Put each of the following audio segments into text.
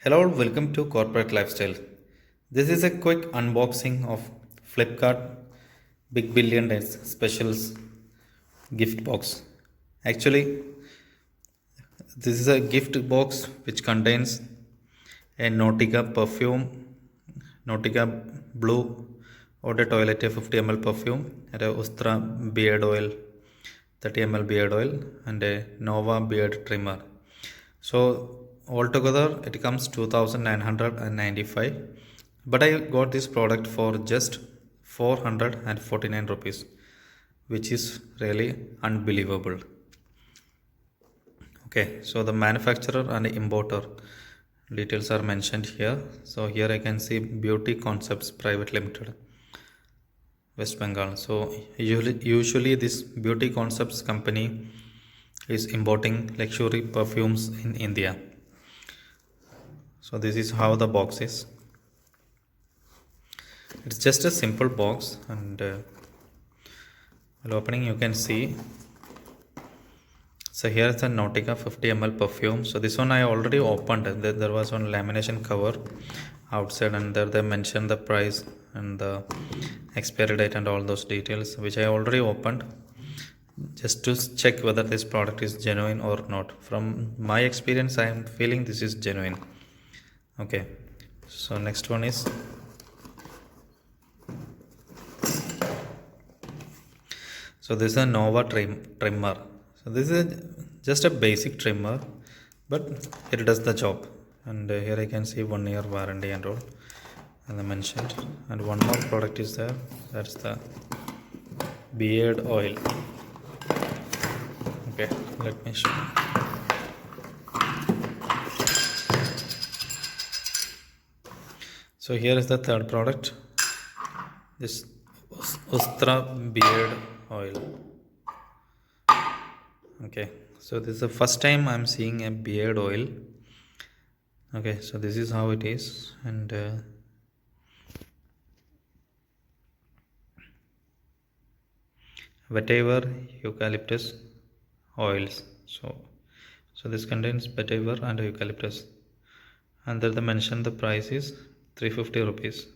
Hello, welcome to Corporate Lifestyle. This is a quick unboxing of Flipkart Big Billion Days Specials gift box. Actually, this is a gift box which contains a Nautica perfume, Nautica Blue Eau de Toilette 50 ml perfume, and a Ustraa beard oil 30 ml beard oil, and a Nova beard trimmer. So altogether it comes 2995, but I got this product for just 449 rupees, which is really unbelievable. Okay, so the manufacturer and importer details are mentioned here. So here I can see Beauty Concepts Private Limited, West Bengal. So usually this Beauty Concepts company is importing luxury perfumes in India. So this is how the box is. It's just a simple box, and while opening you can see. So here is the Nautica 50 ml perfume. So this one I already opened. There was one lamination cover outside, and there they mentioned the price and the expiry date and all those details, which I already opened just to check whether this product is genuine or not. From my experience, I am feeling this is genuine. Okay, so next one is this is a Nova trimmer. So this is just a basic trimmer, but it does the job. And here I can see 1 year warranty and all, and I mentioned. And one more product is there. That's the beard oil. Okay, let me show you. So here is the third product, this Ustraa beard oil. Okay, so this is the first time I'm seeing a beard oil. Okay, so this is how it is, and vetiver eucalyptus oils. So this contains vetiver and eucalyptus, and there they mention the price is 350 rupees.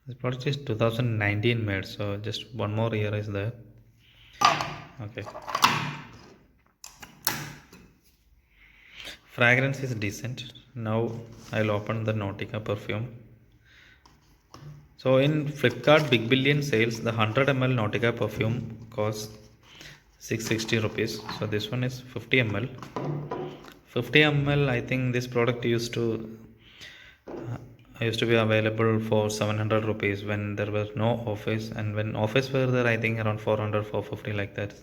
This product is 2019 made, so just one more year is there. Okay, fragrance is decent. Now I'll open the Nautica perfume. So in Flipkart Big Billion sales, the 100 ml Nautica perfume costs 660 rupees. So this one is 50 ml. 50 ml, I think this product used to be available for 700 rupees when there was no office, and when office were there, I think around 400 450 like that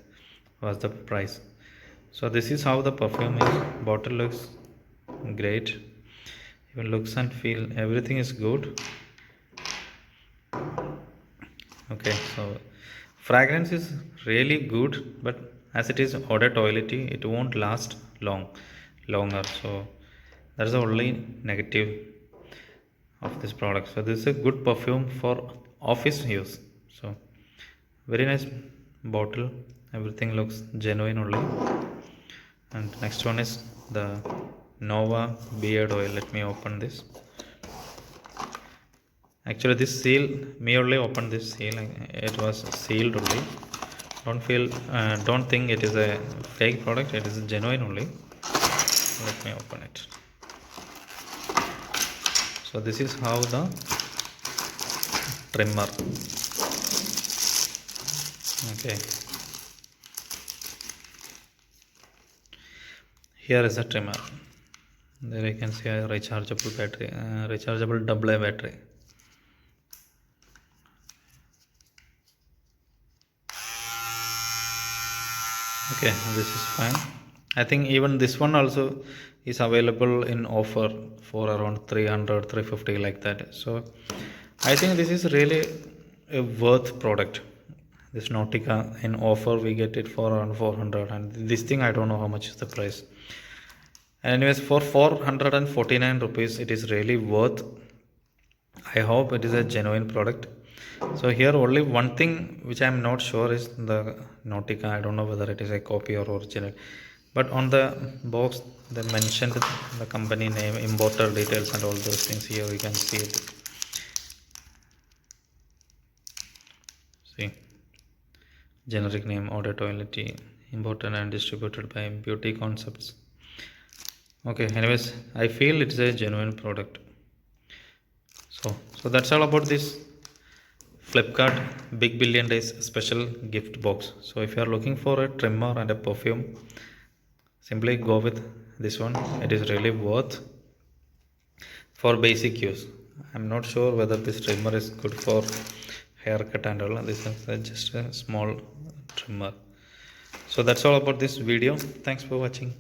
was the price. So this is how the perfume is. Bottle looks great, even looks and feel, everything is good. Okay, so fragrance is really good, but as it is eau de toilette, it won't last longer. So that's the only negative of this product. So this is a good perfume for office use. So very nice bottle, everything looks genuine only. And next one is the Nova beard oil. Let me open this. Actually this seal, me only opened this seal, it was sealed only. Don't think it is a fake product, it is genuine only. Let me open it. So this is how the trimmer. Okay, here is a trimmer. There you can see a rechargeable battery, rechargeable AA battery. Okay, this is fine. I think even this one also is available in offer for around 300 350 like that. So I think this is really a worth product. This Nautica in offer we get it for around 400, and this thing I don't know how much is the price. Anyways, for 449 rupees it is really worth. I hope it is a genuine product. So here only one thing which I am not sure is the Nautica. I don't know whether it is a copy or original. but on the box they mentioned the company name, importer details, and all those things. Here you can see it. See, generic name, order toilet, imported and distributed by Beauty Concepts. Okay, anyways, I feel it's a genuine product. So that's all about this Flipkart Big Billion Days special gift box. So if you are looking for a trimmer and a perfume, simply go with this one. It is really worth for basic use. I'm not sure whether this trimmer is good for haircut and all. This is just a small trimmer. So that's all about this video. Thanks for watching.